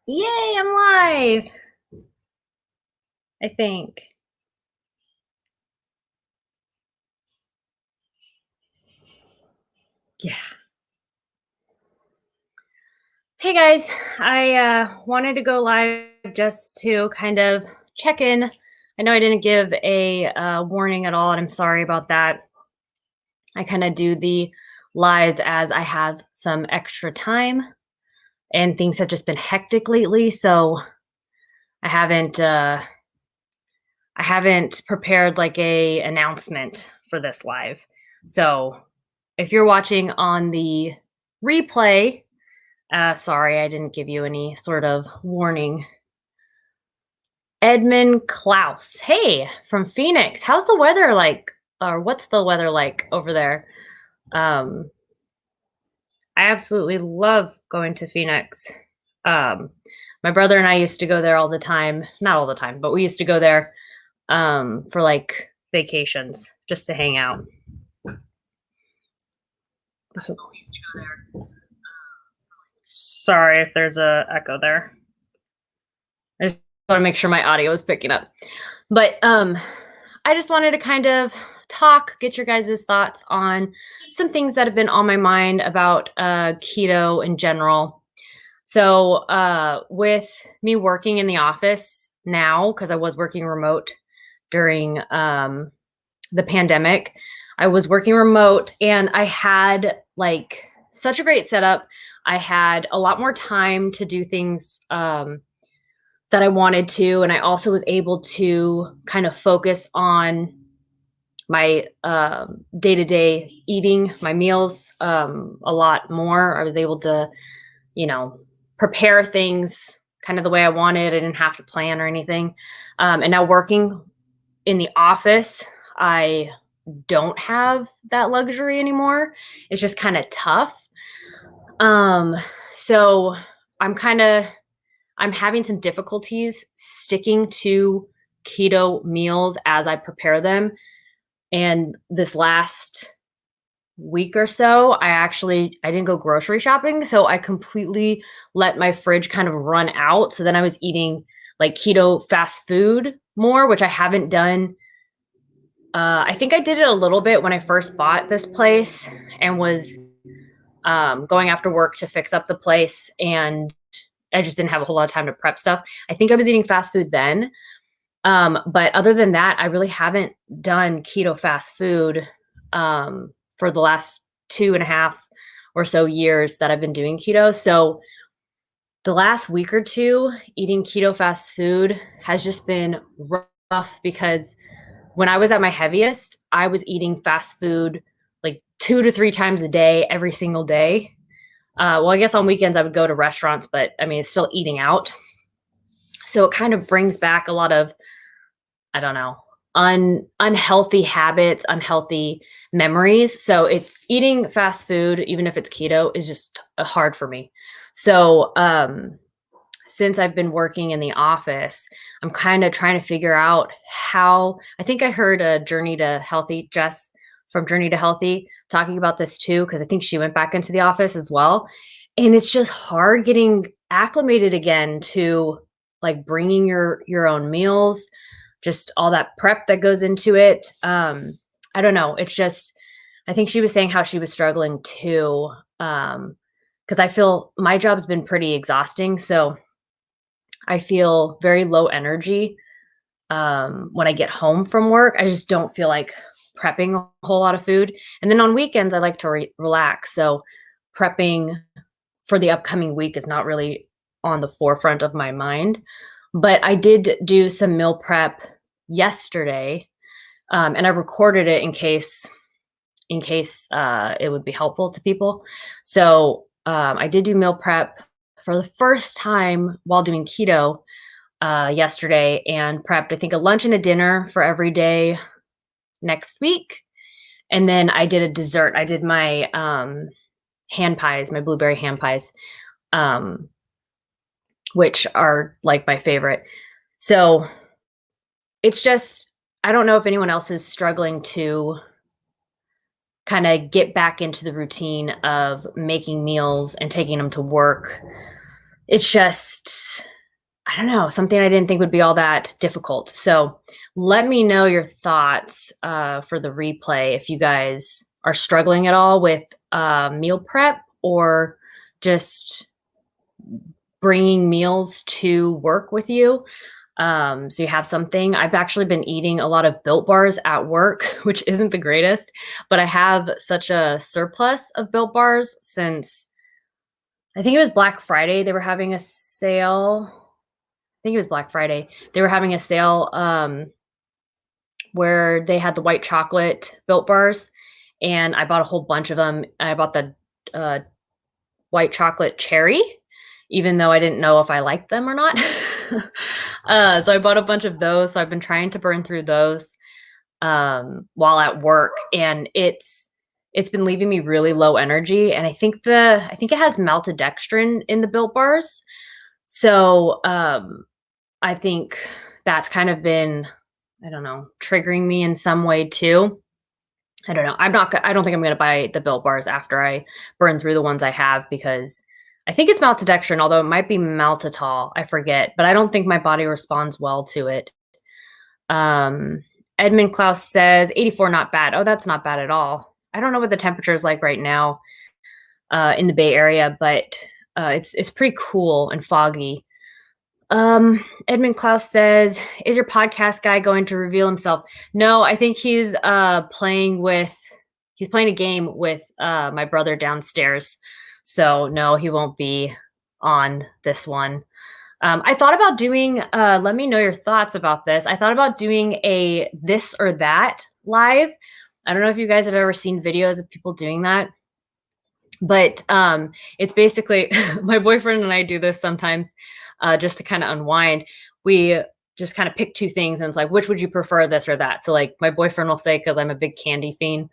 Yay, I'm live, I think. Yeah. Hey guys, I wanted to go live just to kind of check in. I know I didn't give a warning at all, and I'm sorry about that. I kind of do the lives as I have some extra time, and things have just been hectic lately, so I haven't uh, I haven't prepared like a announcement for this live. So if you're watching on the replay, sorry, I didn't give you any sort of warning. Edmund Klaus. Hey, from Phoenix. How's the weather like? Or what's the weather like over there? Um, I absolutely love going to Phoenix. Um, my brother and I used to go there all the time. Not all the time, but we used to go there for like vacations just to hang out. So, we used to go there. Sorry if there's a echo there. I just want to make sure my audio is picking up. But I just wanted to kind of talk, get your guys' thoughts on some things that have been on my mind about keto in general. So, with me working in the office now, because I was working remote during the pandemic, I was working remote and I had like such a great setup. I had a lot more time to do things that I wanted to. And I also was able to kind of focus on my day to day eating, my meals a lot more. I was able to, you know, prepare things kind of the way I wanted. I didn't have to plan or anything. And now working in the office, I don't have that luxury anymore. It's just kind of tough. Um, so I'm kind of I'm having some difficulties sticking to keto meals as I prepare them. And this last week or so, I didn't go grocery shopping, so I completely let my fridge kind of run out. So then I was eating like keto fast food more, which I haven't done. I think I did it a little bit when I first bought this place and was going after work to fix up the place, and I just didn't have a whole lot of time to prep stuff. I think I was eating fast food then. But other than that, I really haven't done keto fast food for the last 2.5 or so years that I've been doing keto. So the last week or two, eating keto fast food has just been rough because when I was at my heaviest, I was eating fast food like 2 to 3 times a day, every single day. Well, I guess on weekends I would go to restaurants, but I mean, it's still eating out. So it kind of brings back a lot of, I don't know, unhealthy habits, unhealthy memories. So it's eating fast food, even if it's keto, is just hard for me. So since I've been working in the office, I'm kind of trying to figure out how. I think I heard a Journey to Healthy, Jess from Journey to Healthy, talking about this too, because I think she went back into the office as well. And it's just hard getting acclimated again to like bringing your own meals, just all that prep that goes into it. I don't know. It's just, I think she was saying how she was struggling too. Because I feel my job's been pretty exhausting. So I feel very low energy when I get home from work. I just don't feel like prepping a whole lot of food. And then on weekends, I like to relax. So prepping for the upcoming week is not really on the forefront of my mind. But I did do some meal prep yesterday, and I recorded it in case it would be helpful to people. So I did do meal prep for the first time while doing keto yesterday, and prepped I think a lunch and a dinner for every day next week. And then I did a dessert. I did my hand pies, my blueberry hand pies, um, which are like my favorite. So it's just, I don't know if anyone else is struggling to kind of get back into the routine of making meals and taking them to work. it's just, I don't know, something I didn't think would be all that difficult. So let me know your thoughts for the replay if you guys are struggling at all with meal prep or just bringing meals to work with you. So you have something. I've actually been eating a lot of Built Bars at work, which isn't the greatest, but I have such a surplus of Built Bars since I think it was Black Friday. They were having a sale. I think it was Black Friday. They were having a sale where they had the white chocolate Built Bars, and I bought a whole bunch of them. I bought the uh, white chocolate cherry, even though I didn't know if I liked them or not. So I bought a bunch of those. So I've been trying to burn through those while at work, and it's been leaving me really low energy. And I think it has maltodextrin in the Built Bars, so I think that's kind of been, I don't know, triggering me in some way too. I don't know. I don't think I'm gonna buy the Built Bars after I burn through the ones I have because I think it's maltodextrin, although it might be maltitol. I forget, but I don't think my body responds well to it. Um, Edmund Klaus says 84 not bad. Oh, that's not bad at all. I don't know what the temperature is like right now in the Bay Area, but it's pretty cool and foggy. Edmund Klaus says, "Is your podcast guy going to reveal himself?" No, I think he's playing a game with my brother downstairs. So no, he won't be on this one. I thought about doing let me know your thoughts about this. I thought about doing a this or that live. I don't know if you guys have ever seen videos of people doing that, but it's basically my boyfriend and I do this sometimes just to kind of unwind. We just kind of pick two things and it's like, which would you prefer, this or that? So like my boyfriend will say, because I'm a big candy fiend,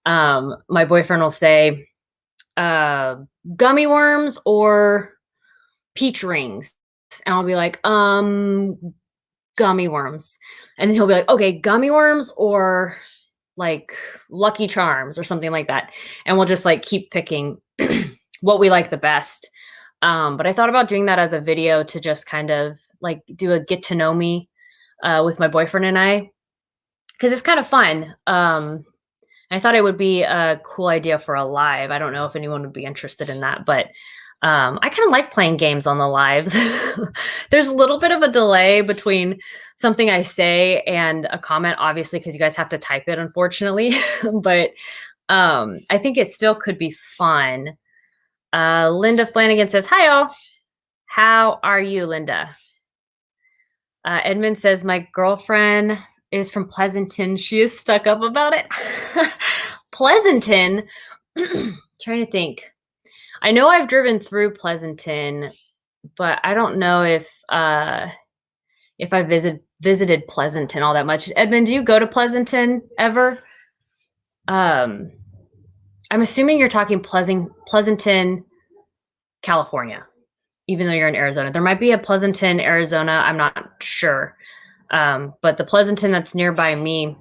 my boyfriend will say gummy worms or peach rings. And I'll be like, gummy worms. And then he'll be like, okay, gummy worms or like Lucky Charms or something like that. And we'll just like keep picking what we like the best. But I thought about doing that as a video to just kind of like do a get to know me with my boyfriend and I, because it's kind of fun. I thought it would be a cool idea for a live. I don't know if anyone would be interested in that, but I kind of like playing games on the lives. There's a little bit of a delay between something I say and a comment, obviously, because you guys have to type it, unfortunately. But I think it still could be fun. Linda Flanagan says, "Hi, all. How are you, Linda?" Edmund says, "My girlfriend is from Pleasanton. She is stuck up about it." Pleasanton? Trying to think. I know I've driven through Pleasanton, but I don't know if I visited Pleasanton all that much. Edmund, do you go to Pleasanton ever? I'm assuming you're talking Pleasanton, California, even though you're in Arizona. There might be a Pleasanton, Arizona. I'm not sure. But the Pleasanton that's nearby me,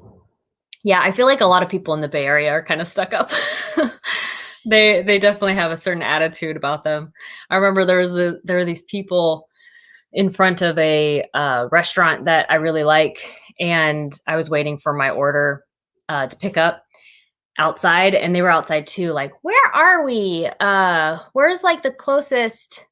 yeah, I feel like a lot of people in the Bay Area are kind of stuck up. They definitely have a certain attitude about them. I remember there were these people in front of a restaurant that I really like, and I was waiting for my order to pick up outside, and they were outside too. Like, where are we? Where's like the closest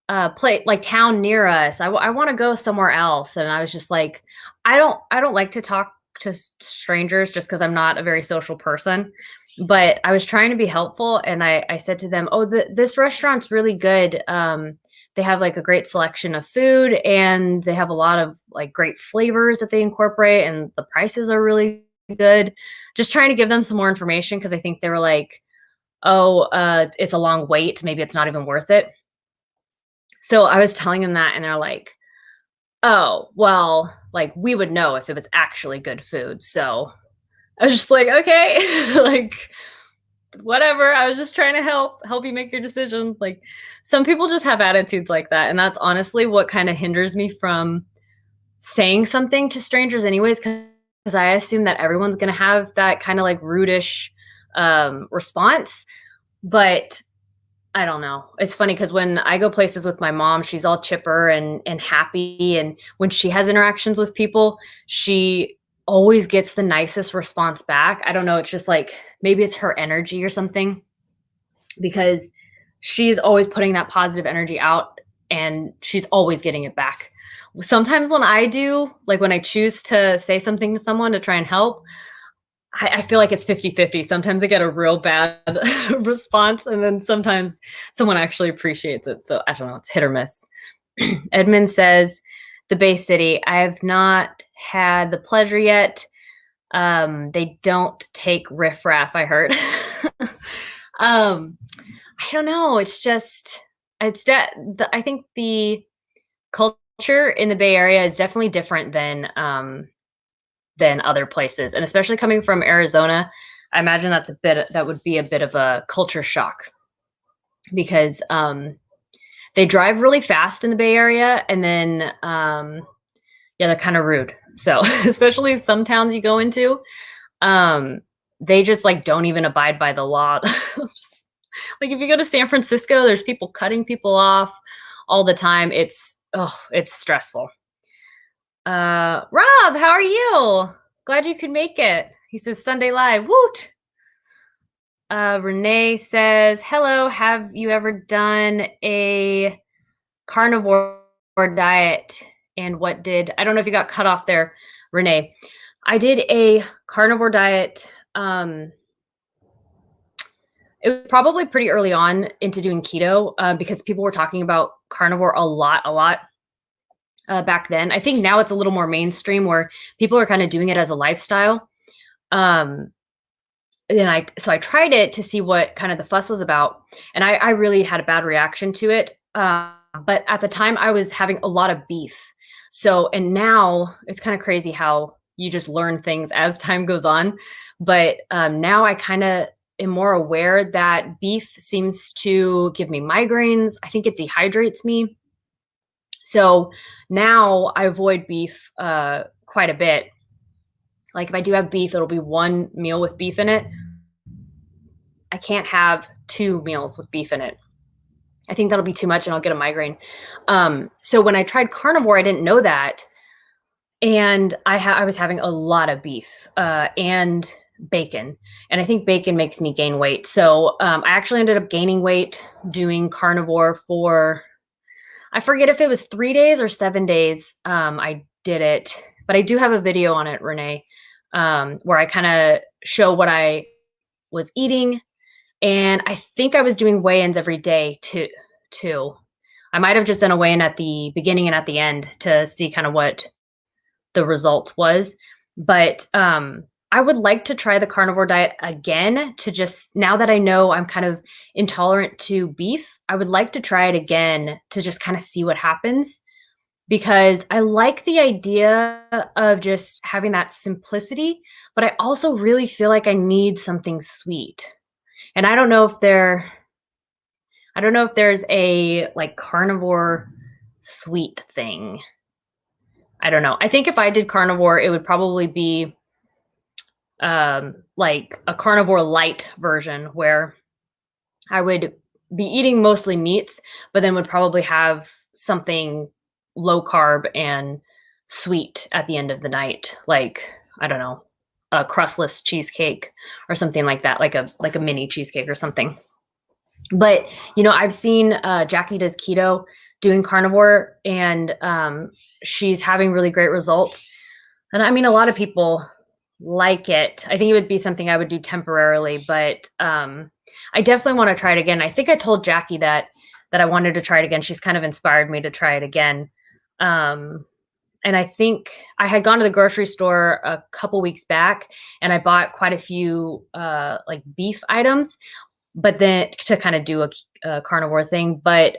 like town near us? I want to go somewhere else. And I was just like, I don't like to talk to strangers just because I'm not a very social person. But I was trying to be helpful, and I said to them, "Oh, this restaurant's really good. They have like a great selection of food, and they have a lot of like great flavors that they incorporate, and the prices are really good." Just trying to give them some more information because I think they were like, "Oh, it's a long wait. Maybe it's not even worth it." So I was telling them that, and they're like, "Oh, well, like we would know if it was actually good food." So I was just like, okay, like whatever. I was just trying to help you make your decision. Like some people just have attitudes like that, and that's honestly what kind of hinders me from saying something to strangers anyways, because I assume that everyone's going to have that kind of like rudish response. But I don't know. It's funny because when I go places with my mom, she's all chipper and happy, and when she has interactions with people, she always gets the nicest response back. I don't know, it's just like maybe it's her energy or something because she's always putting that positive energy out and she's always getting it back. Sometimes when I do, like when I choose to say something to someone to try and help, I feel like it's 50-50. Sometimes I get a real bad response, and then sometimes someone actually appreciates it. So I don't know, it's hit or miss. Edmund says, the Bay City, I have not had the pleasure yet. They don't take riffraff, I heard. I don't know. It's just, I think the culture in the Bay Area is definitely different than other places, and especially coming from Arizona, I imagine that would be a bit of a culture shock because they drive really fast in the Bay Area, and then yeah, they're kind of rude. So especially some towns you go into, um, they just like don't even abide by the law. Just, like if you go to San Francisco, there's people cutting people off all the time. It's stressful. Rob, how are you? Glad you could make it. He says Sunday Live. Woot! Renee says, hello, have you ever done a carnivore diet? And I don't know if you got cut off there, Renee. I did a carnivore diet. It was probably pretty early on into doing keto because people were talking about carnivore a lot back then. I think now it's a little more mainstream where people are kind of doing it as a lifestyle. So I tried it to see what kind of the fuss was about, and I really had a bad reaction to it. But at the time, I was having a lot of beef. So, and now it's kind of crazy how you just learn things as time goes on. But now I kind of am more aware that beef seems to give me migraines. I think it dehydrates me. So now I avoid beef quite a bit. Like if I do have beef, it'll be one meal with beef in it. I can't have 2 meals with beef in it. I think that'll be too much and I'll get a migraine. So when I tried carnivore, I didn't know that. And I was having a lot of beef and bacon. And I think bacon makes me gain weight. So I actually ended up gaining weight doing carnivore for, I forget if it was 3 days or 7 days. I did it, but I do have a video on it, Renee, where I kind of show what I was eating. And I think I was doing weigh-ins every day too. I might have just done a weigh-in at the beginning and at the end to see kind of what the result was. But I would like to try the carnivore diet again to just, now that I know I'm kind of intolerant to beef, I would like to try it again to just kind of see what happens, because I like the idea of just having that simplicity, but I also really feel like I need something sweet. And I don't know if there's a like carnivore sweet thing. I don't know. I think if I did carnivore, it would probably be like a carnivore light version where I would be eating mostly meats, but then would probably have something low carb and sweet at the end of the night. Like, I don't know, a crustless cheesecake or something like that, like a mini cheesecake or something. But, I've seen Jackie Does Keto doing carnivore, and she's having really great results. And I mean, a lot of people like it. I think it would be something I would do temporarily, but I definitely want to try it again. I think I told Jackie that I wanted to try it again. She's kind of inspired me to try it again. And I think I had gone to the grocery store a couple weeks back and I bought quite a few like beef items, but then to kind of do a carnivore thing, but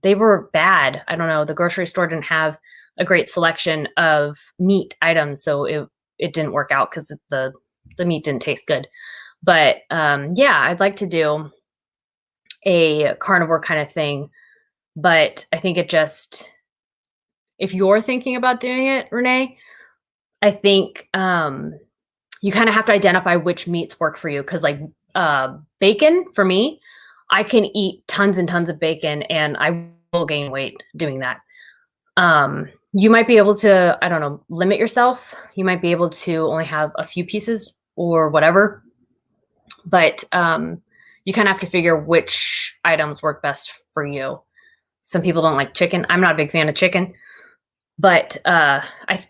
they were bad. I don't know. The grocery store didn't have a great selection of meat items, so it didn't work out because the meat didn't taste good. But yeah, I'd like to do a carnivore kind of thing, but I think if you're thinking about doing it, Renee, I think you kind of have to identify which meats work for you, because like bacon for me, I can eat tons and tons of bacon and I will gain weight doing that. You might be able to, I don't know, limit yourself. You might be able to only have a few pieces or whatever, but you kind of have to figure which items work best for you. Some people don't like chicken. I'm not a big fan of chicken, but I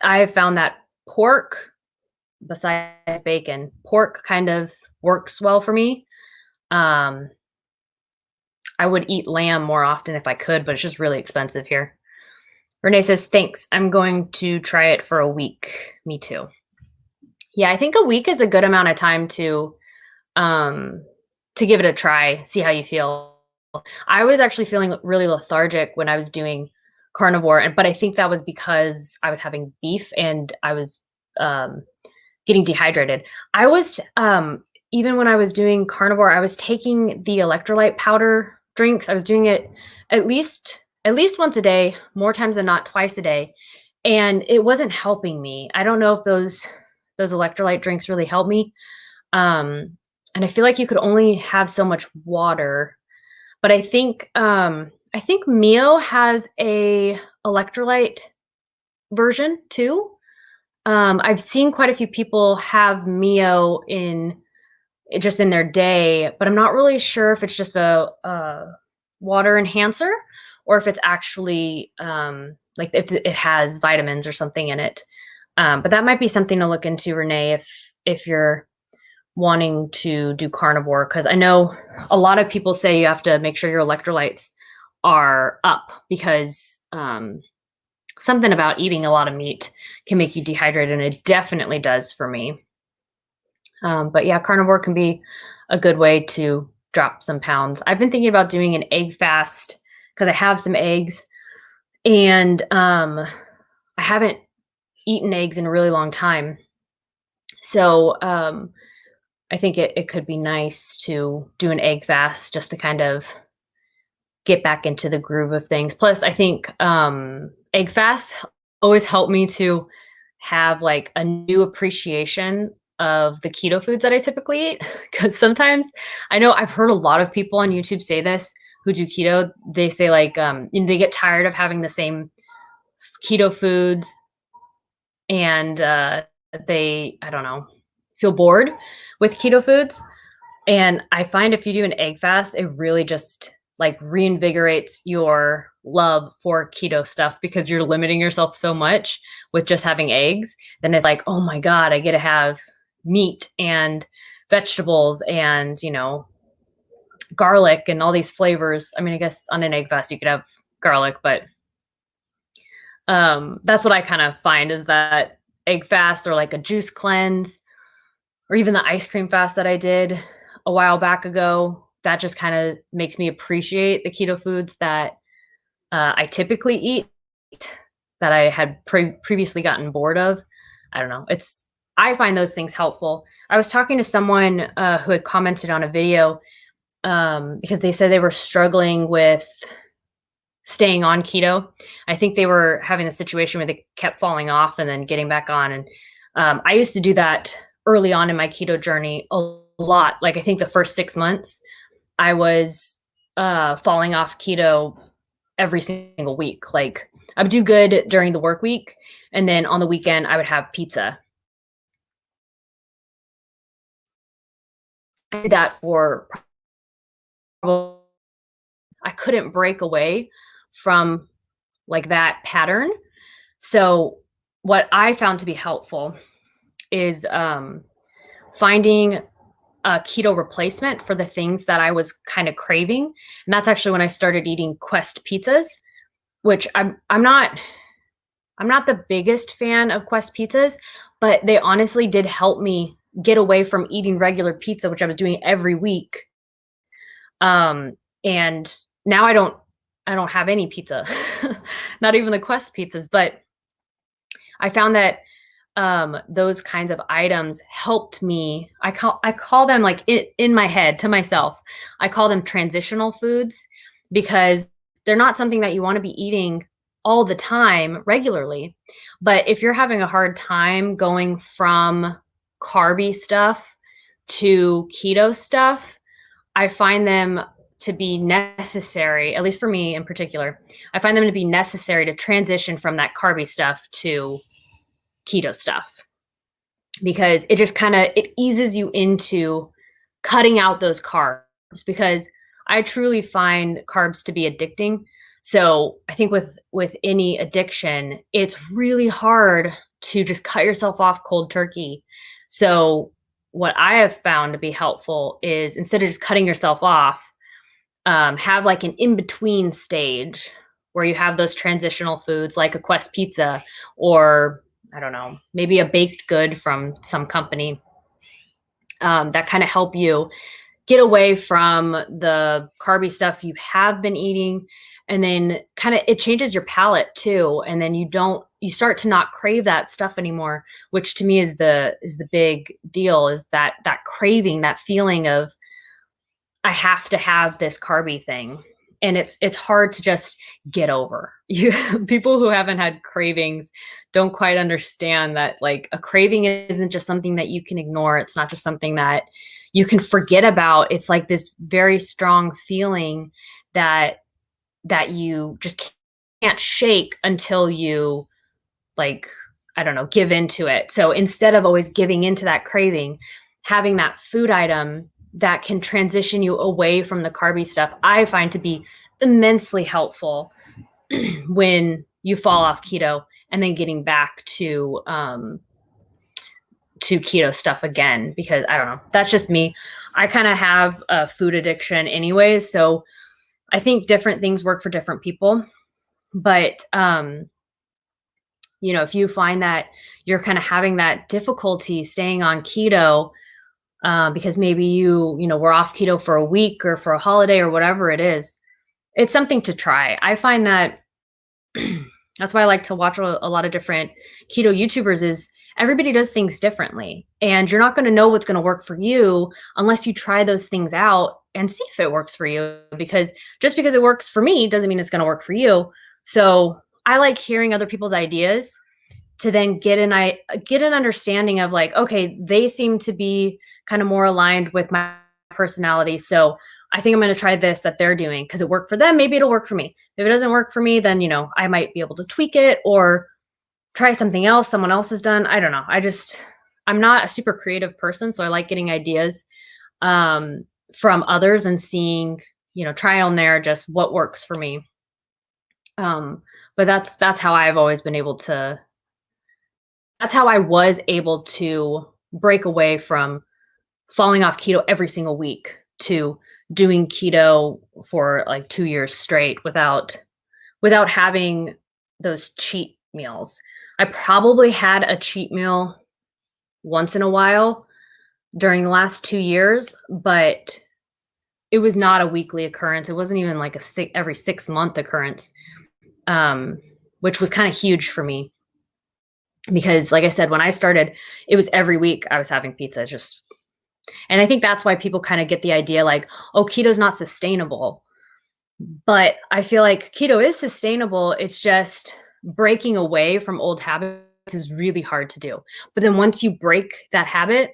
have found that pork, besides bacon, pork kind of works well for me. Um, I would eat lamb more often if I could, but it's just really expensive here. Renee says, thanks. I'm going to try it for a week. Me too. Yeah, I think a week is a good amount of time um to give it a try, see how you feel. I was actually feeling really lethargic when I was doing carnivore, but I think that was because I was having beef and I was um getting dehydrated. I was even when I was doing carnivore, I was taking the electrolyte powder drinks. I was doing it at least once a day, more times than not twice a day, and it wasn't helping me. I don't know if those electrolyte drinks really help me. And I feel like you could only have so much water, but I think Mio has a electrolyte version too. I've seen quite a few people have Mio in just in their day, but I'm not really sure if it's just a water enhancer or if it's actually like if it has vitamins or something in it. But that might be something to look into, Renee, if you're wanting to do carnivore, because I know a lot of people say you have to make sure your electrolytes are up because something about eating a lot of meat can make you dehydrated, and it definitely does for me. But yeah, carnivore can be a good way to drop some pounds. I've been thinking about doing an egg fast because I have some eggs, and I haven't eaten eggs in a really long time. So I think it could be nice to do an egg fast just to kind of get back into the groove of things. Plus, I think egg fasts always help me to have like a new appreciation of the keto foods that I typically eat. Because sometimes I know I've heard a lot of people on YouTube say this who do keto. They say like they get tired of having the same keto foods, and they, I don't know, feel bored with keto foods. And I find if you do an egg fast, it really just like reinvigorates your love for keto stuff because you're limiting yourself so much with just having eggs. Then it's like, oh my God, I get to have meat and vegetables and, garlic and all these flavors. I mean, I guess on an egg fast you could have garlic, but that's what I kind of find is that egg fast or like a juice cleanse or even the ice cream fast that I did a while back ago, that just kind of makes me appreciate the keto foods that I typically eat that I had previously gotten bored of. I don't know. I find those things helpful. I was talking to someone who had commented on a video because they said they were struggling with staying on keto. I think they were having a situation where they kept falling off and then getting back on. And I used to do that early on in my keto journey a lot. Like I think the first 6 months, I was falling off keto every single week. Like I would do good during the work week, and then on the weekend I would have pizza. I did that for I couldn't break away from like that pattern. So what I found to be helpful is finding a keto replacement for the things that I was kind of craving. And that's actually when I started eating Quest pizzas, which I'm not the biggest fan of Quest pizzas, but they honestly did help me get away from eating regular pizza, which I was doing every week. And now I don't have any pizza, not even the Quest pizzas, but I found that those kinds of items helped me. I call them like in my head to myself, I call them transitional foods because they're not something that you want to be eating all the time regularly. But if you're having a hard time going from carby stuff to keto stuff, I find them to be necessary, at least for me in particular. I find them to be necessary to transition from that carby stuff to keto stuff, because it just kind of it eases you into cutting out those carbs, because I truly find carbs to be addicting. So I think with any addiction, it's really hard to just cut yourself off cold turkey. So what I have found to be helpful is, instead of just cutting yourself off, have like an in between stage where you have those transitional foods like a Quest pizza, or I don't know, maybe a baked good from some company, that kind of help you get away from the carby stuff you have been eating. And then kind of it changes your palate too. And then you start to not crave that stuff anymore, which to me is the big deal, is that craving, that feeling of, I have to have this carby thing. And it's hard to just get over. You people who haven't had cravings don't quite understand that, like, a craving isn't just something that you can ignore. It's not just something that you can forget about. It's like this very strong feeling that you just can't shake until you, like, I don't know, give into it. So instead of always giving into that craving, having that food item that can transition you away from the carby stuff, I find to be immensely helpful when you fall off keto, and then getting back to keto stuff again. Because I don't know, that's just me. I kind of have a food addiction anyways, so I think different things work for different people. But if you find that you're kind of having that difficulty staying on keto, because maybe you were off keto for a week or for a holiday or whatever it is, it's something to try. I find that that's why I like to watch a lot of different keto YouTubers, is everybody does things differently, and you're not going to know what's going to work for you unless you try those things out and see if it works for you, because just because it works for me doesn't mean it's going to work for you. So I like hearing other people's ideas to then get an understanding of, like, okay, they seem to be kind of more aligned with my personality. So I think I'm going to try this that they're doing because it worked for them. Maybe it'll work for me. If it doesn't work for me, then, I might be able to tweak it or try something else someone else has done. I don't know. I'm not a super creative person. So I like getting ideas from others and seeing, trial and error, just what works for me. But that's how I've always been able to, that's how I was able to break away from falling off keto every single week to doing keto for like 2 years straight without having those cheat meals. I probably had a cheat meal once in a while during the last 2 years, but it was not a weekly occurrence. It wasn't even like every 6-month occurrence, which was kind of huge for me. Because, like I said, when I started, it was every week I was having pizza. And I think that's why people kind of get the idea, like, oh, keto's not sustainable. But I feel like keto is sustainable. It's just breaking away from old habits is really hard to do. But then once you break that habit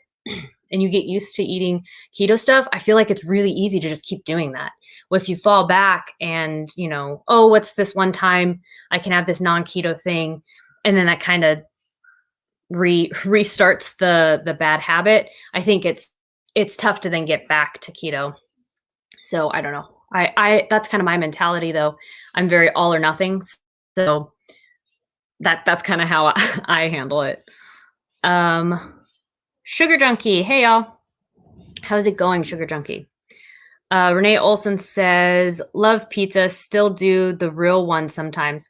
and you get used to eating keto stuff, I feel like it's really easy to just keep doing that. Well, if you fall back and, oh, what's this one time I can have this non-keto thing, and then that kind of restarts the bad habit, I think it's tough to then get back to keto. So I don't know. I that's kind of my mentality, though. I'm very all or nothing. So that's kind of how I handle it. Sugar Junkie. Hey y'all. How's it going, Sugar Junkie? Renee Olson says, love pizza, still do the real ones sometimes.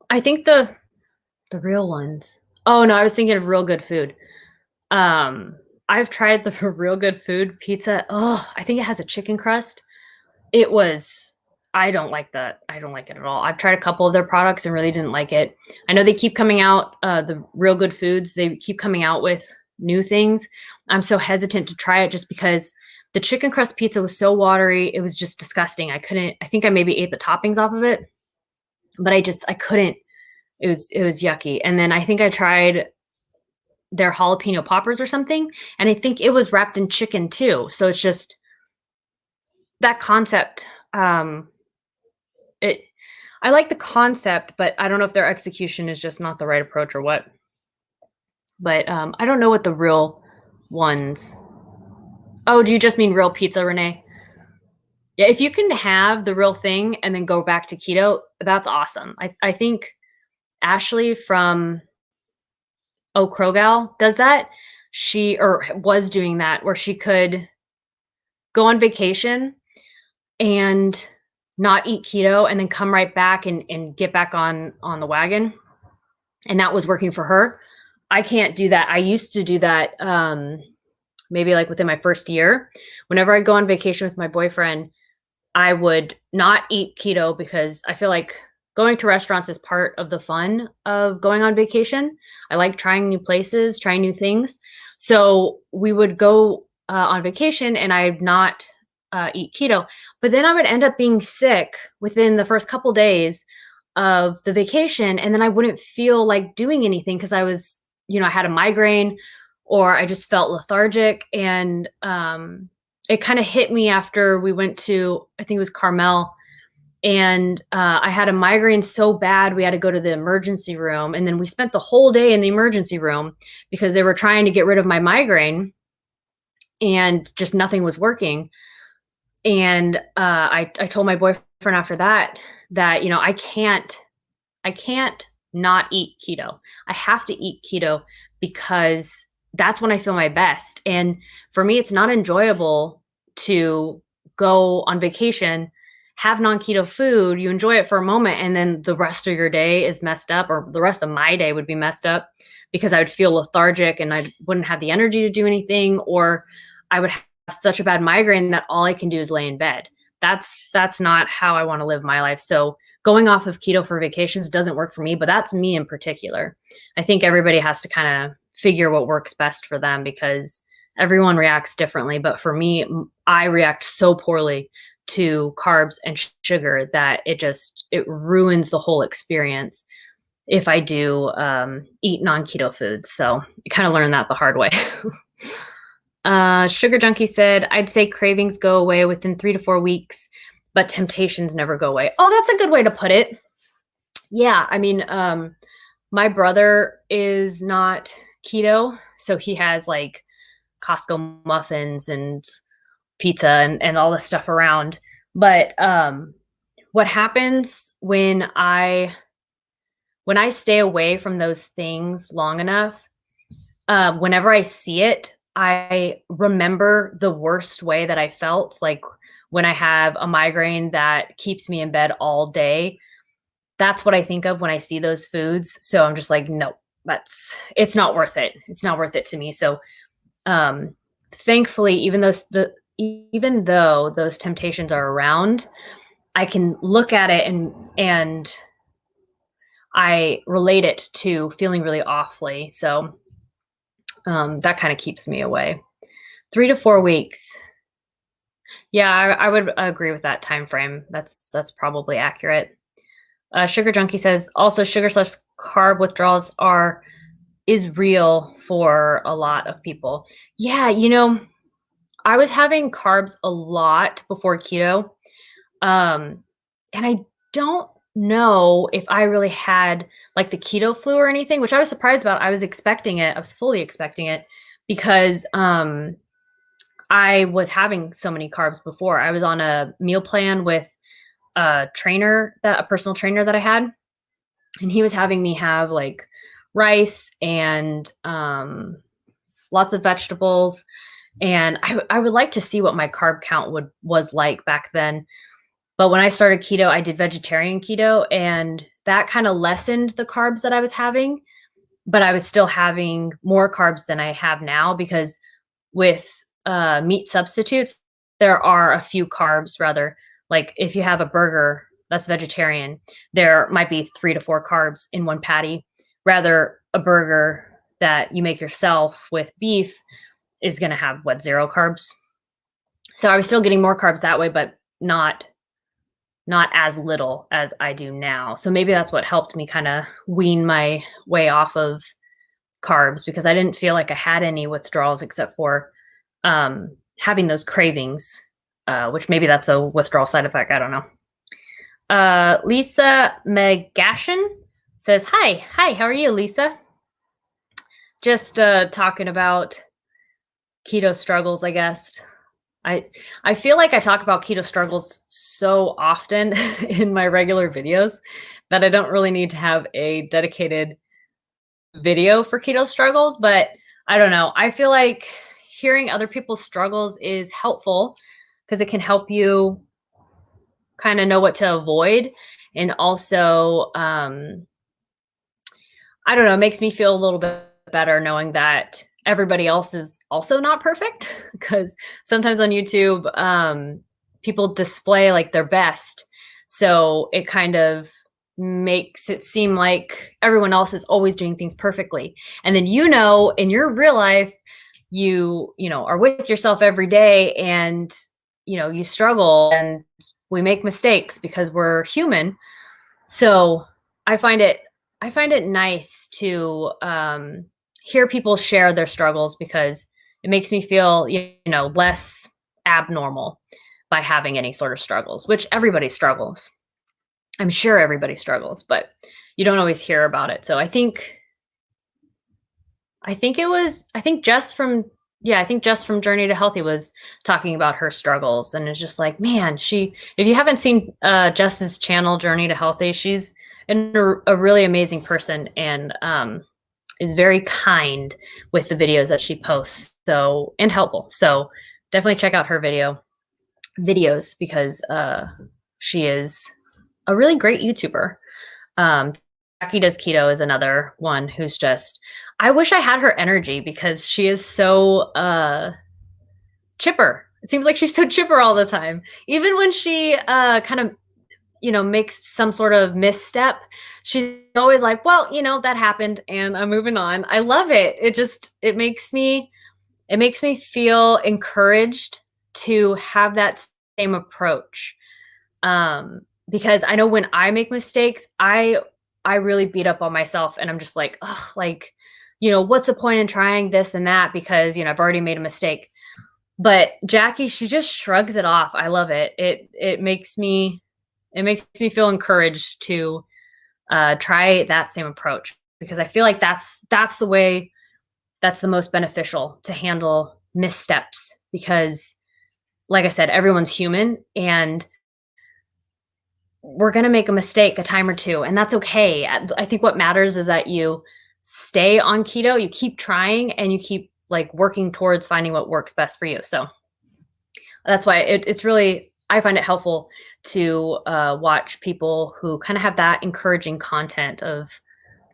I think the real ones. Oh no, I was thinking of Real Good Food. I've tried the Real Good Food pizza. Oh, I think it has a chicken crust. I don't like that. I don't like it at all. I've tried a couple of their products and really didn't like it. I know they keep coming out, the Real Good Foods, they keep coming out with new things. I'm so hesitant to try it just because the chicken crust pizza was so watery. It was just disgusting. I think I maybe ate the toppings off of it, but I couldn't. It was yucky. And then I think I tried their jalapeno poppers or something, and I think it was wrapped in chicken too. So it's just, that concept, it I like the concept, but I don't know if their execution is just not the right approach or what. But, I don't know what the real ones. Oh, do you just mean real pizza, Renee? Yeah, if you can have the real thing and then go back to keto, that's awesome. I think Ashley from Oh Krogal does that. She or was doing that where she could go on vacation and not eat keto and then come right back and get back on the wagon, and that was working for her. I can't do that. I used to do that, maybe, like, within my first year. Whenever I go on vacation with my boyfriend, I would not eat keto because I feel like going to restaurants is part of the fun of going on vacation. I like trying new places, trying new things. So we would go on vacation and I'd not eat keto. But then I would end up being sick within the first couple days of the vacation. And then I wouldn't feel like doing anything because I was, I had a migraine or I just felt lethargic. And it kind of hit me after we went to, I think it was Carmel, and I had a migraine so bad we had to go to the emergency room, and then we spent the whole day in the emergency room because they were trying to get rid of my migraine, and just nothing was working. And I told my boyfriend after that I can't not eat keto. I have to eat keto because that's when I feel my best. And for me, it's not enjoyable to go on vacation, have non-keto food, you enjoy it for a moment, and then the rest of your day is messed up, or the rest of my day would be messed up because I would feel lethargic and I wouldn't have the energy to do anything, or I would have such a bad migraine that all I can do is lay in bed. That's not how I want to live my life. So going off of keto for vacations doesn't work for me, but that's me in particular. I think everybody has to kind of figure what works best for them because everyone reacts differently. But for me, I react so poorly to carbs and sugar that it ruins the whole experience if I do eat non-keto foods. So I kind of learned that the hard way. Sugar Junkie said, I'd say cravings go away within 3 to 4 weeks, but temptations never go away. Oh, that's a good way to put it. Yeah, I mean, my brother is not keto, so he has like Costco muffins and pizza and all this stuff around. But what happens when I stay away from those things long enough, whenever I see it, I remember the worst way that I felt, like when I have a migraine that keeps me in bed all day. That's what I think of when I see those foods. So I'm just like, no, it's not worth it. It's not worth it to me. So thankfully, even though those temptations are around, I can look at it and I relate it to feeling really awfully. So that kind of keeps me away. 3 to 4 weeks. Yeah, I would agree with that time frame. That's probably accurate. Sugar Junkie says also sugar/carb withdrawals is real for a lot of people. Yeah, I was having carbs a lot before keto, and I don't know if I really had like the keto flu or anything, which I was surprised about. I was expecting it. I was fully expecting it because I was having so many carbs before. I was on a meal plan with a personal trainer that I had, and he was having me have like rice and lots of vegetables. And I would like to see what my carb count was like back then. But when I started keto, I did vegetarian keto, and that kind of lessened the carbs that I was having, but I was still having more carbs than I have now because with meat substitutes, there are a few carbs rather. Like if you have a burger that's vegetarian, there might be 3 to 4 carbs in one patty. Rather, a burger that you make yourself with beef is going to have 0 carbs. So I was still getting more carbs that way, but not as little as I do now. So maybe that's what helped me kind of wean my way off of carbs because I didn't feel like I had any withdrawals except for having those cravings which maybe that's a withdrawal side effect. I don't know. Lisa Megashin says, hi, how are you, Lisa? Just talking about keto struggles, I guess. I feel like I talk about keto struggles so often in my regular videos that I don't really need to have a dedicated video for keto struggles, but I don't know. I feel like hearing other people's struggles is helpful because it can help you kind of know what to avoid. And also, I don't know, it makes me feel a little bit better knowing that everybody else is also not perfect because sometimes on YouTube, people display like their best. So it kind of makes it seem like everyone else is always doing things perfectly. And then, in your real life, you are with yourself every day and, you struggle and we make mistakes because we're human. So I find it nice to hear people share their struggles because it makes me feel less abnormal by having any sort of struggles, which everybody struggles. I'm sure everybody struggles, but you don't always hear about it. So I think Jess from Journey to Healthy was talking about her struggles, and it's just like, man, if you haven't seen Jess's channel Journey to Healthy, she's a really amazing person and is very kind with the videos that she posts, and helpful. So definitely check out her videos because she is a really great YouTuber. Jackie Does Keto is another one who's just, I wish I had her energy because she is so chipper. It seems like she's so chipper all the time. Even when she kind of, makes some sort of misstep, she's always like, well, that happened and I'm moving on. I love it. It makes me feel encouraged to have that same approach. Because I know when I make mistakes, I really beat up on myself and I'm just like, oh, like, what's the point in trying this and that? Because, I've already made a mistake. But Jackie, she just shrugs it off. I love it. It makes me feel encouraged to try that same approach because I feel like that's the way, that's the most beneficial to handle missteps because, like I said, everyone's human and we're going to make a mistake a time or two, and that's okay. I think what matters is that you stay on keto, you keep trying, and you keep like working towards finding what works best for you. So that's why it's really, I find it helpful to watch people who kind of have that encouraging content of,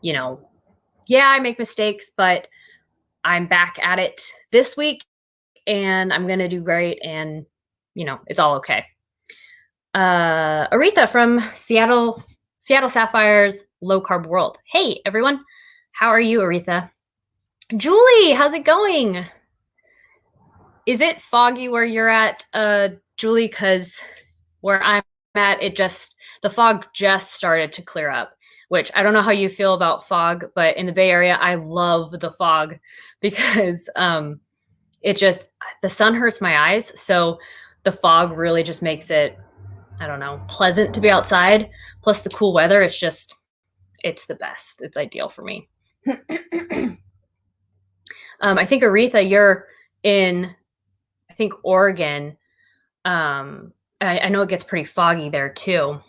yeah, I make mistakes, but I'm back at it this week and I'm going to do great. And, it's all okay. Aretha from Seattle Sapphire's Low Carb World. Hey, everyone. How are you, Aretha? Julie, how's it going? Is it foggy where you're at, Julie? Because where I'm at, the fog just started to clear up, which I don't know how you feel about fog, but in the Bay Area, I love the fog because the sun hurts my eyes. So the fog really just makes it, I don't know, pleasant to be outside. Plus the cool weather, it's the best. It's ideal for me. I think Aretha, you're in, Oregon. I know it gets pretty foggy there too.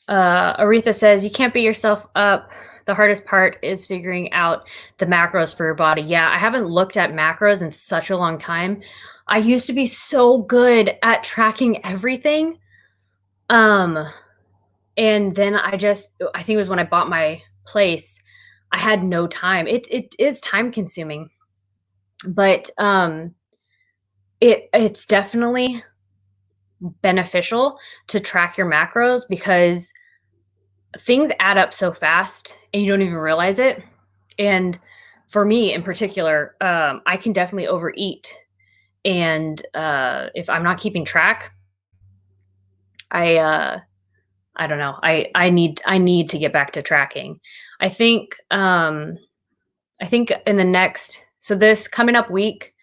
Aretha says, you can't beat yourself up. The hardest part is figuring out the macros for your body. Yeah, I haven't looked at macros in such a long time. I used to be so good at tracking everything. And then I think it was when I bought my place, I had no time. It is time consuming, but it's definitely beneficial to track your macros because things add up so fast and you don't even realize it. And for me in particular, I can definitely overeat. And if I'm not keeping track, I don't know. I need to get back to tracking. I think in the next, so this coming up week,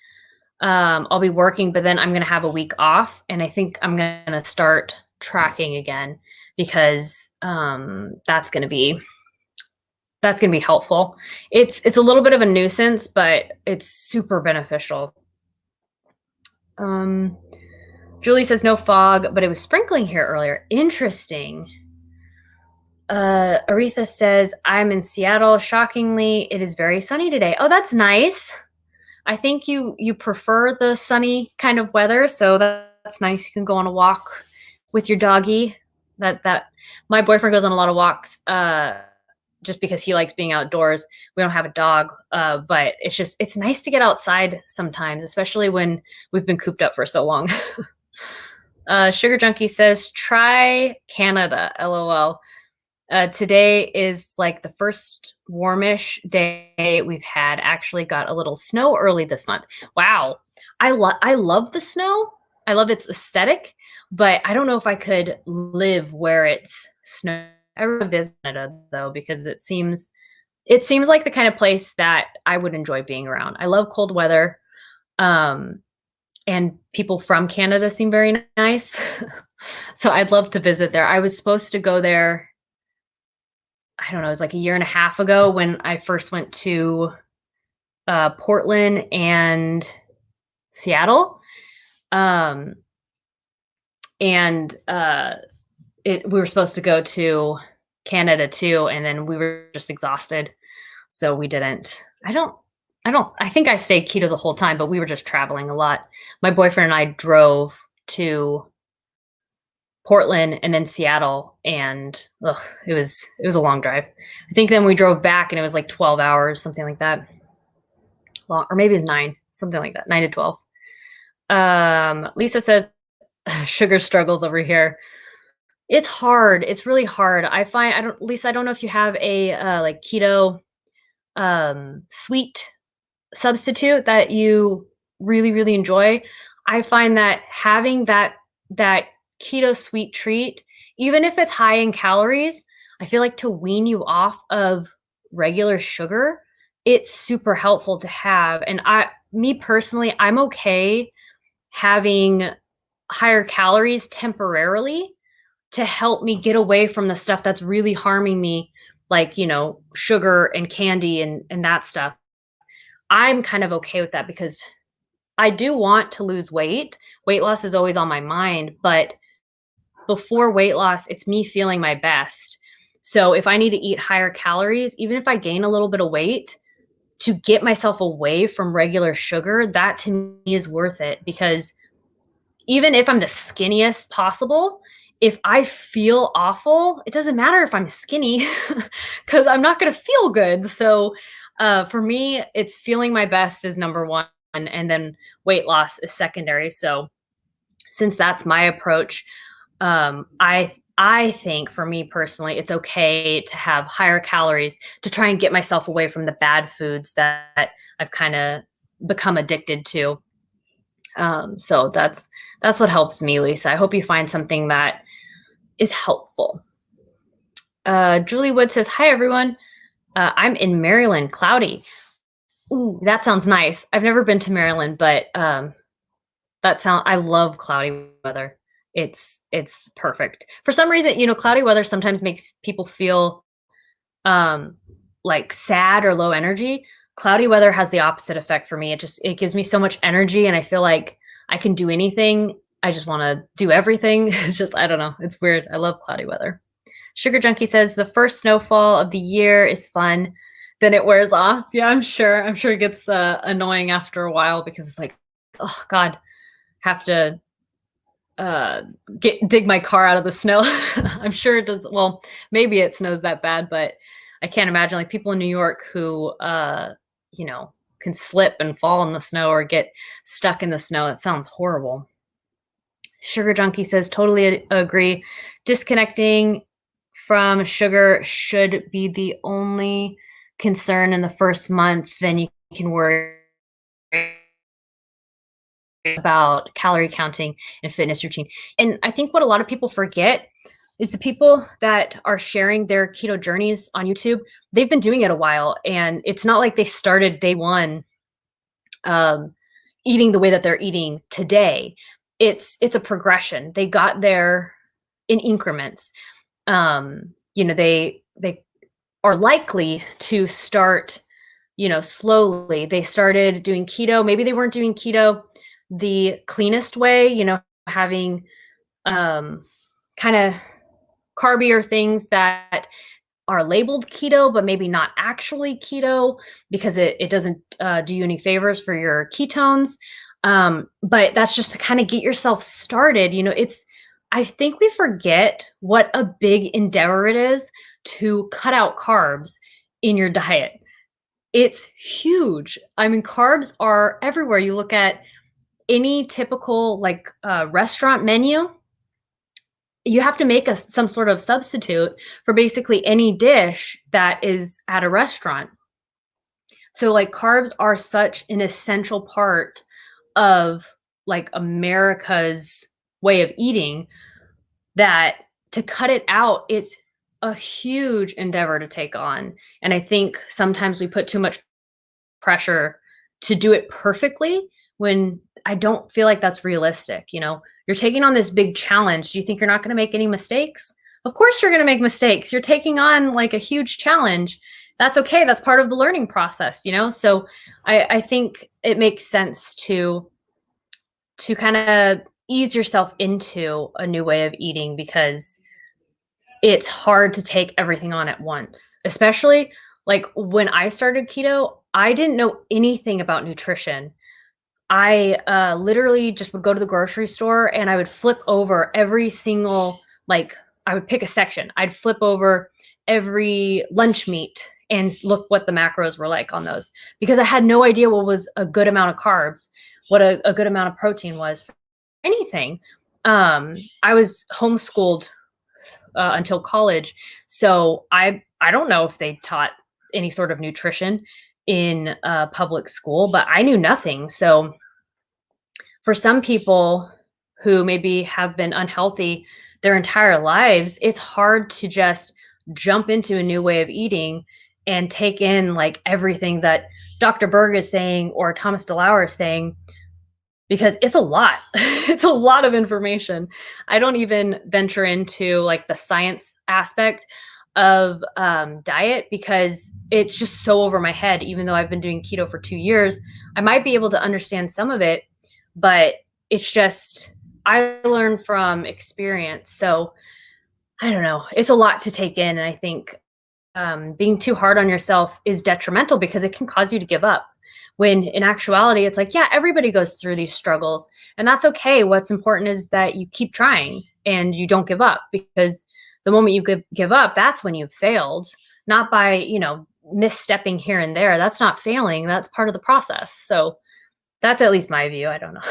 I'll be working, but then I'm gonna have a week off, and I think I'm gonna start tracking again because that's gonna be helpful. It's a little bit of a nuisance, but it's super beneficial. Um, Julie says no fog, but it was sprinkling here earlier. Interesting. Aretha says I'm in Seattle. Shockingly, it is very sunny today. Oh, that's nice. I think you prefer the sunny kind of weather, so that's nice. You can go on a walk with your doggy. That my boyfriend goes on a lot of walks just because he likes being outdoors. We don't have a dog, but it's nice to get outside sometimes, especially when we've been cooped up for so long. Sugar Junkie says try Canada. LOL. Today is like the first warmish day we've had. Actually got a little snow early this month. Wow. I love the snow. I love its aesthetic, but I don't know if I could live where it's snow. I would visit Canada though, because it seems like the kind of place that I would enjoy being around. I love cold weather. And people from Canada seem very nice. So I'd love to visit there. I was supposed to go there, I don't know, it was like a year and a half ago when I first went to Portland and Seattle. And we were supposed to go to Canada too, and then we were just exhausted. So we didn't. I think I stayed keto the whole time, but we were just traveling a lot. My boyfriend and I drove to Portland and then Seattle, and it was a long drive. I think then we drove back and it was like 12 hours, something like that. Long, or maybe it's 9, something like that, 9 to 12. Lisa says sugar struggles over here. It's hard. It's really hard. Lisa, I don't know if you have a like keto sweet substitute that you really, really enjoy. I find that having that keto sweet treat, even if it's high in calories, I feel like to wean you off of regular sugar, it's super helpful to have. And me personally, I'm okay having higher calories temporarily to help me get away from the stuff that's really harming me, like, sugar and candy and that stuff. I'm kind of okay with that because I do want to lose weight. Weight loss is always on my mind, but before weight loss, it's me feeling my best. So if I need to eat higher calories, even if I gain a little bit of weight, to get myself away from regular sugar, that to me is worth it, because even if I'm the skinniest possible, if I feel awful, it doesn't matter if I'm skinny because I'm not going to feel good. So for me, it's feeling my best is number one, and then weight loss is secondary. So since that's my approach, I think for me personally, it's okay to have higher calories to try and get myself away from the bad foods that I've kind of become addicted to. So that's what helps me, Lisa. I hope you find something that is helpful. Julie Wood says, hi, everyone. I'm in Maryland, cloudy. Ooh, that sounds nice. I've never been to Maryland, but I love cloudy weather. It's perfect. For some reason, cloudy weather sometimes makes people feel like sad or low energy. Cloudy weather has the opposite effect for me. It gives me so much energy, and I feel like I can do anything. I just want to do everything. It's just, I don't know. It's weird. I love cloudy weather. Sugar Junkie says the first snowfall of the year is fun. Then it wears off. Yeah, I'm sure. I'm sure it gets annoying after a while because it's like, oh God, have to dig my car out of the snow. I'm sure it does. Well, maybe it snows that bad, but I can't imagine like people in New York who, can slip and fall in the snow or get stuck in the snow. It sounds horrible. Sugar Junkie says, totally agree. Disconnecting from sugar should be the only concern in the first month. Then you can worry about calorie counting and fitness routine. And I think what a lot of people forget is the people that are sharing their keto journeys on YouTube, they've been doing it a while, and it's not like they started day one. eating the way that they're eating today. It's a progression. They got there in increments. They are likely to start, slowly. They started doing keto. Maybe they weren't doing keto the cleanest way, having kind of carbier things that are labeled keto, but maybe not actually keto because it doesn't do you any favors for your ketones. But that's just to kind of get yourself started. I think we forget what a big endeavor it is to cut out carbs in your diet. It's huge. I mean, carbs are everywhere. You look at any typical like restaurant menu, you have to make some sort of substitute for basically any dish that is at a restaurant. So like carbs are such an essential part of like America's way of eating that to cut it out, it's a huge endeavor to take on. And I think sometimes we put too much pressure to do it perfectly when I don't feel like that's realistic. You're taking on this big challenge. Do you think you're not going to make any mistakes? Of course you're going to make mistakes. You're taking on like a huge challenge. That's okay. That's part of the learning process, So I think it makes sense to kind of ease yourself into a new way of eating because it's hard to take everything on at once. Especially like when I started keto, I didn't know anything about nutrition. I literally just would go to the grocery store and I would flip over every single, like, I would pick a section. I'd flip over every lunch meat and look what the macros were like on those because I had no idea what was a good amount of carbs, what a good amount of protein was for anything. I was homeschooled until college. So I don't know if they taught any sort of nutrition in public school, but I knew nothing. So for some people who maybe have been unhealthy their entire lives, it's hard to just jump into a new way of eating and take in like everything that Dr. Berg is saying or Thomas DeLauer is saying, because it's a lot. It's a lot of information. I don't even venture into like the science aspect of diet because it's just so over my head. Even though I've been doing keto for 2 years, I might be able to understand some of it, but it's just, I learn from experience. So I don't know. It's a lot to take in. And I think being too hard on yourself is detrimental because it can cause you to give up. When in actuality, it's like, yeah, everybody goes through these struggles and that's okay. What's important is that you keep trying and you don't give up, because the moment you give up, that's when you've failed, not by, misstepping here and there. That's not failing. That's part of the process. So that's at least my view. I don't know.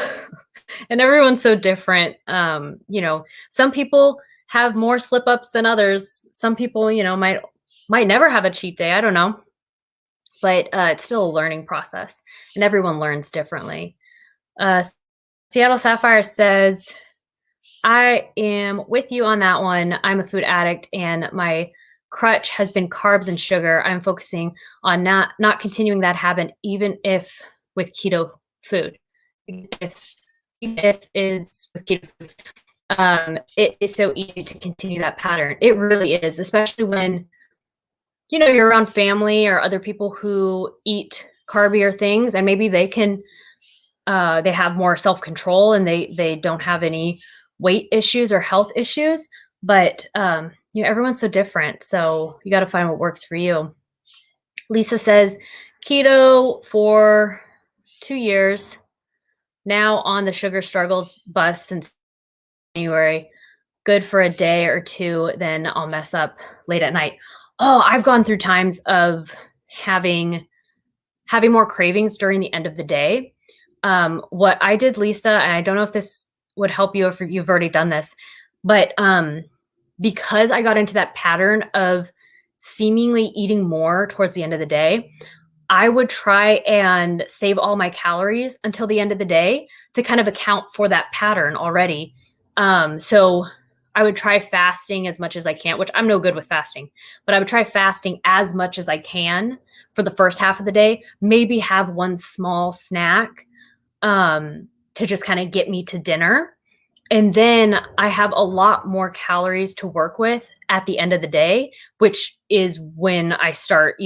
And everyone's so different. Some people have more slip ups than others. Some people, might never have a cheat day. I don't know. But it's still a learning process and everyone learns differently. Seattle Sapphire says, I am with you on that one. I'm a food addict and my crutch has been carbs and sugar. I'm focusing on not continuing that habit, even if with keto food. If is with keto food. It is so easy to continue that pattern. It really is, especially when you're around family or other people who eat carbier things, and maybe they can they have more self-control and they don't have any weight issues or health issues, but everyone's so different, so you got to find what works for you. Lisa says keto for 2 years now, on the sugar struggles bus since January. Good for a day or two, then I'll mess up late at night. Oh, I've gone through times of having more cravings during the end of the day. What I did, Lisa, and I don't know if this would help you if you've already done this, but because I got into that pattern of seemingly eating more towards the end of the day, I would try and save all my calories until the end of the day to kind of account for that pattern already. So I would try fasting as much as I can, which I'm no good with fasting, but I would try fasting as much as I can for the first half of the day, maybe have one small snack, to just kind of get me to dinner. And then I have a lot more calories to work with at the end of the day, which is when I start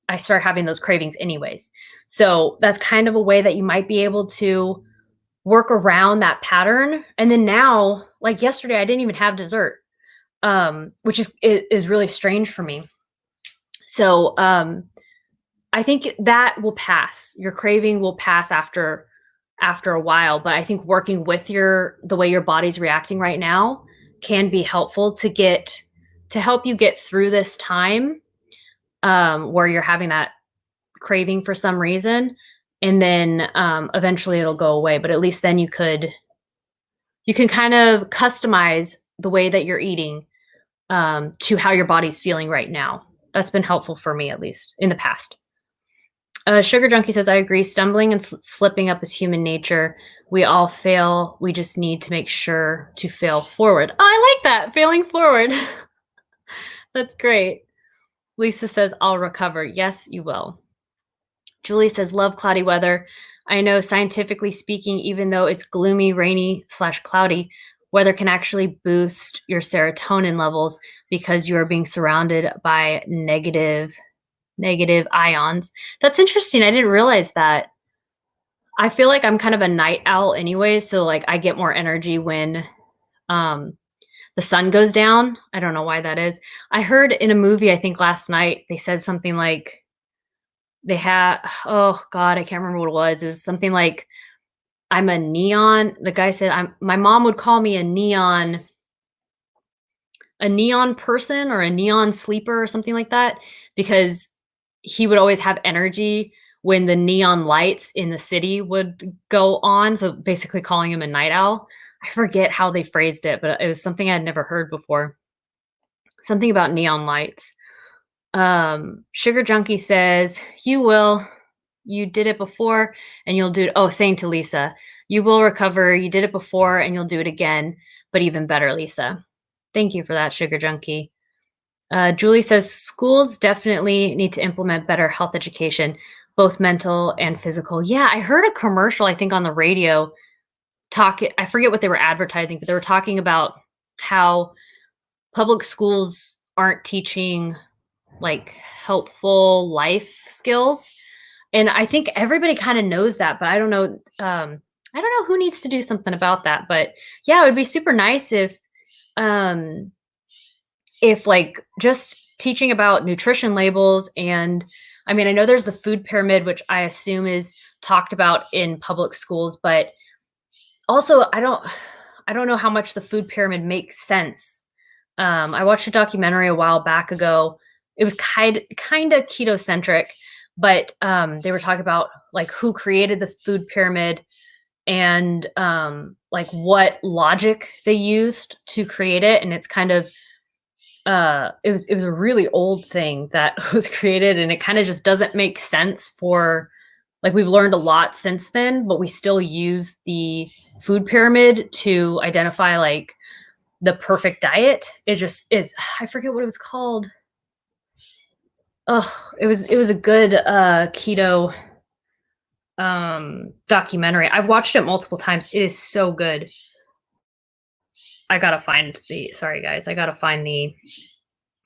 having those cravings anyways. So that's kind of a way that you might be able to work around that pattern. And then now, like yesterday, I didn't even have dessert, which is really strange for me. So I think that will pass. Your craving will pass after a while, but I think working with the way your body's reacting right now can be helpful to help you get through this time where you're having that craving for some reason, and then eventually it'll go away. But at least then you can kind of customize the way that you're eating to how your body's feeling right now. That's been helpful for me, at least in the past. Sugar Junkie says, I agree. Stumbling and slipping up is human nature. We all fail. We just need to make sure to fail forward. Oh, I like that. Failing forward. That's great. Lisa says, I'll recover. Yes, you will. Julie says, love cloudy weather. I know scientifically speaking, even though it's gloomy, rainy / cloudy, weather can actually boost your serotonin levels because you are being surrounded by negative ions. That's interesting. I didn't realize that. I feel like I'm kind of a night owl anyway, so like I get more energy when the sun goes down. I don't know why that is. I heard in a movie, I think last night, they said something like oh God, I can't remember what it was. It was something like, I'm a neon. The guy said, my mom would call me a neon person or a neon sleeper or something like that, because he would always have energy when the neon lights in the city would go on. So basically calling him a night owl. I forget how they phrased it, but it was something I'd never heard before. Something about neon lights. Sugar Junkie says, you will. You did it before and you'll do it. Oh, saying to Lisa, you will recover. You did it before and you'll do it again, but even better, Lisa. Thank you for that, Sugar Junkie. Julie says, schools definitely need to implement better health education, both mental and physical. Yeah, I heard a commercial, I think on the radio, I forget what they were advertising, but they were talking about how public schools aren't teaching like helpful life skills. And I think everybody kind of knows that, but I don't know. I don't know who needs to do something about that. But yeah, it would be super nice if like just teaching about nutrition labels. And I mean, I know there's the food pyramid, which I assume is talked about in public schools, but also I don't know how much the food pyramid makes sense. I watched a documentary a while back ago. It was kind of keto centric, but they were talking about like who created the food pyramid and like what logic they used to create it. And it's kind of it was a really old thing that was created, and it kind of just doesn't make sense for, like, we've learned a lot since then, but we still use the food pyramid to identify like the perfect diet. It just is. I forget what it was called. Oh, it was a good keto documentary. I've watched it multiple times. It is so good. I gotta find sorry guys, I gotta find the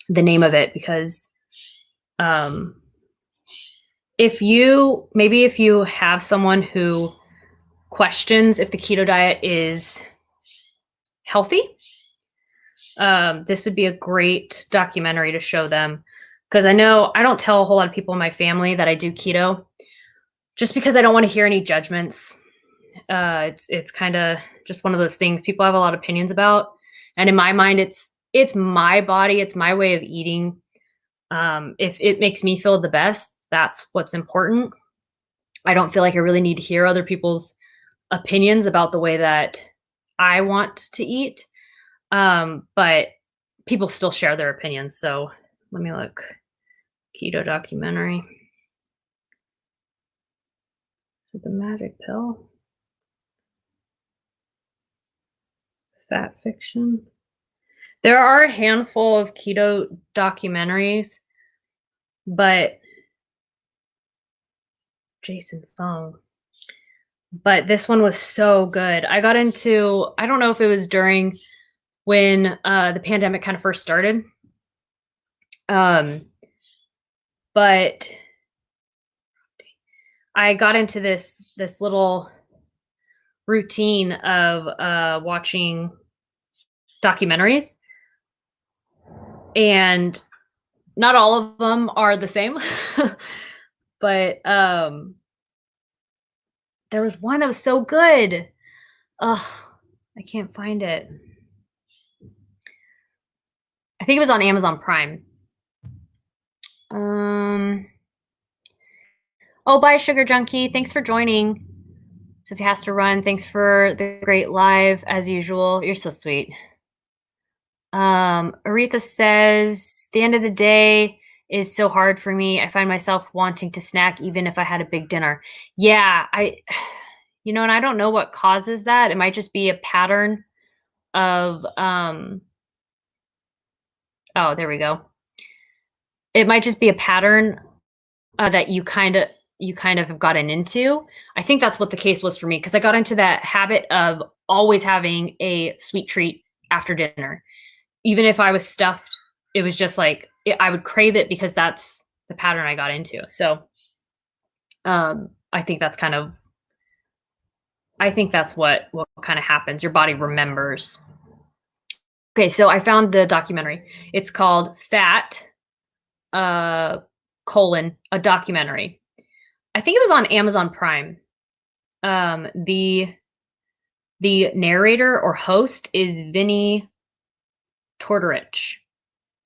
name of it, because if you have someone who questions if the keto diet is healthy, this would be a great documentary to show them. Because I know I don't tell a whole lot of people in my family that I do keto, just because I don't want to hear any judgments. It's kind of just one of those things people have a lot of opinions about, and in my mind, it's my body, it's my way of eating. If it makes me feel the best, that's what's important. I don't feel like I really need to hear other people's opinions about the way that I want to eat. But people still share their opinions. So let me look. Keto documentary. Is it The Magic Pill? Fat Fiction? There are a handful of keto documentaries, but Jason Fung. but this one was so good. I got into, I don't know if it was during when the pandemic kind of first started. Um, but I got into this little routine of watching documentaries, and not all of them are the same. But there was one that was so good. Oh, I can't find it. I think it was on Amazon Prime. Um, oh, bye, Sugar Junkie. Thanks for joining. Says he has to run. Thanks for the great live as usual. You're so sweet. Aretha says, the end of the day is so hard for me. I find myself wanting to snack even if I had a big dinner. Yeah, and I don't know what causes that. It might just be a pattern of, oh, there we go. It might just be a pattern that you kind of have gotten into. I think that's what the case was for me because I got into that habit of always having a sweet treat after dinner. Even if I was stuffed, it was just like I would crave it because that's the pattern I got into. So, I think that's what kind of happens. Your body remembers. Okay, so I found the documentary. It's called Fat uh a documentary. I think it was on Amazon Prime. The narrator or host is Vinny Tortorich.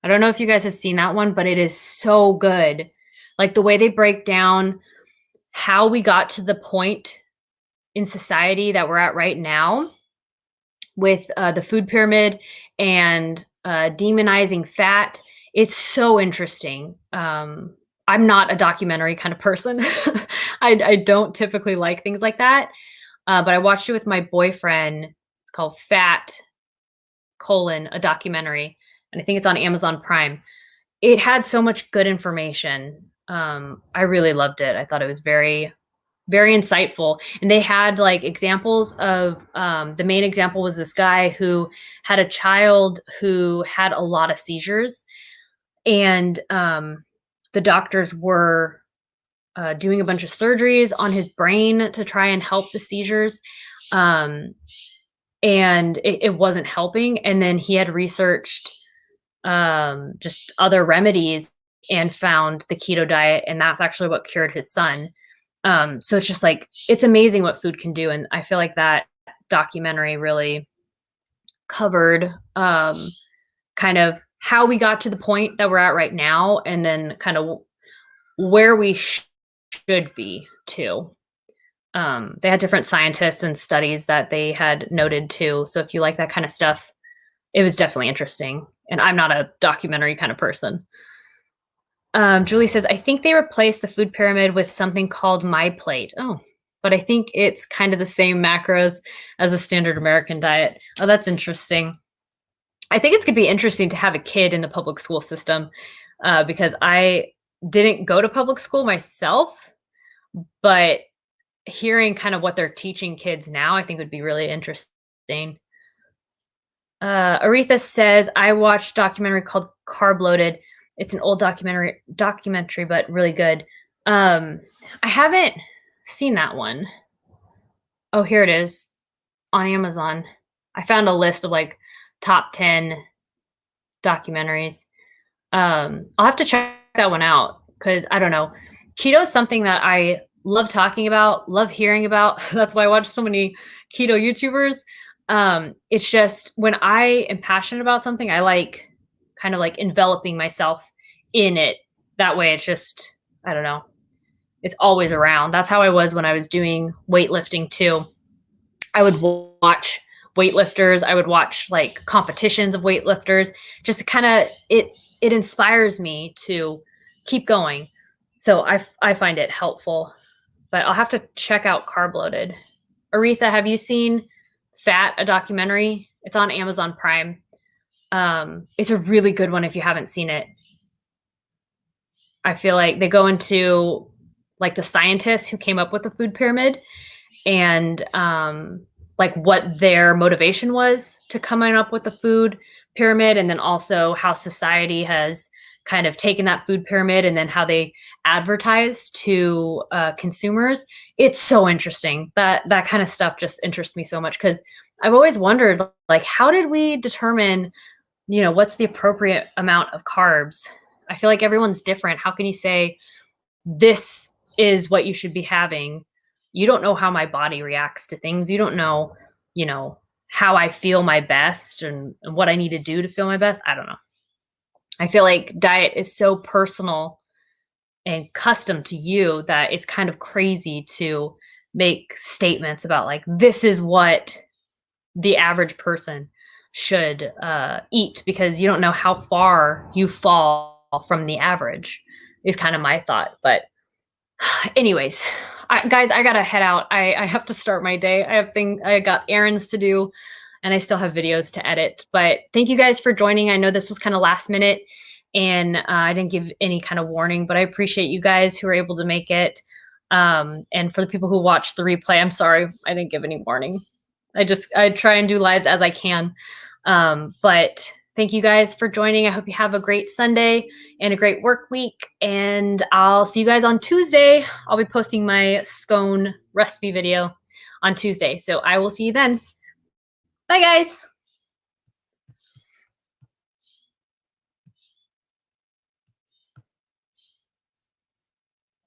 I don't know if you guys have seen that one, but it is so good. Like the way they break down how we got to the point in society that we're at right now with the food pyramid and demonizing fat. It's so interesting. I'm not a documentary kind of person. I don't typically like things like that. But I watched it with my boyfriend. It's called Fat, a documentary. And I think it's on Amazon Prime. It had so much good information. I really loved it. I thought it was very, very insightful. And they had like examples of the main example was this guy who had a child who had a lot of seizures. And the doctors were doing a bunch of surgeries on his brain to try and help the seizures. And it wasn't helping. And then he had researched just other remedies and found the keto diet, and that's actually what cured his son. So it's just like it's amazing what food can do, and I feel like that documentary really covered kind of how we got to the point that we're at right now, and then kind of where we should be too. They had different scientists and studies that they had noted too. So if you like that kind of stuff, it was definitely interesting. And I'm not a documentary kind of person. Julie says, I think they replaced the food pyramid with something called My Plate. Oh, but I think it's kind of the same macros as a standard American diet. Oh, that's interesting. I think it's going to be interesting to have a kid in the public school system because I didn't go to public school myself, but hearing kind of what they're teaching kids now, I think would be really interesting. Aretha says, I watched a documentary called Carb Loaded. It's an old documentary, but really good. I haven't seen that one. Oh, here it is on Amazon. I found a list of like top 10 documentaries. I'll have to check that one out because I don't know. Keto is something that I love talking about, love hearing about. That's why I watch so many keto YouTubers. It's just when I am passionate about something, I like kind of like enveloping myself in it. That way it's just, I don't know, it's always around. That's how I was when I was doing weightlifting too. I would watch weightlifters. I would watch like competitions of weightlifters. Just kind of it inspires me to keep going. So I find it helpful. But I'll have to check out Carb Loaded. Aretha, have you seen Fat, a documentary? It's on Amazon Prime. It's a really good one if you haven't seen it. I feel like they go into like the scientists who came up with the food pyramid, and like what their motivation was to coming up with the food pyramid, and then also how society has kind of taken that food pyramid and then how they advertise to consumers. It's so interesting. That kind of stuff just interests me so much because I've always wondered, like, how did we determine, what's the appropriate amount of carbs? I feel like everyone's different. How can you say this is what you should be having? You don't know how my body reacts to things. You don't know, how I feel my best and what I need to do to feel my best. I don't know. I feel like diet is so personal and custom to you that it's kind of crazy to make statements about, like, this is what the average person should eat, because you don't know how far you fall from the average, is kind of my thought. But anyways, guys, I gotta head out. I have to start my day. I got errands to do, and I still have videos to edit. But thank you guys for joining. I know this was kind of last minute, and I didn't give any kind of warning, but I appreciate you guys who were able to make it. And for the people who watched the replay, I'm sorry I didn't give any warning. I try and do lives as I can. But thank you guys for joining. I hope you have a great Sunday and a great work week. And I'll see you guys on Tuesday. I'll be posting my scone recipe video on Tuesday. So I will see you then. Bye, guys.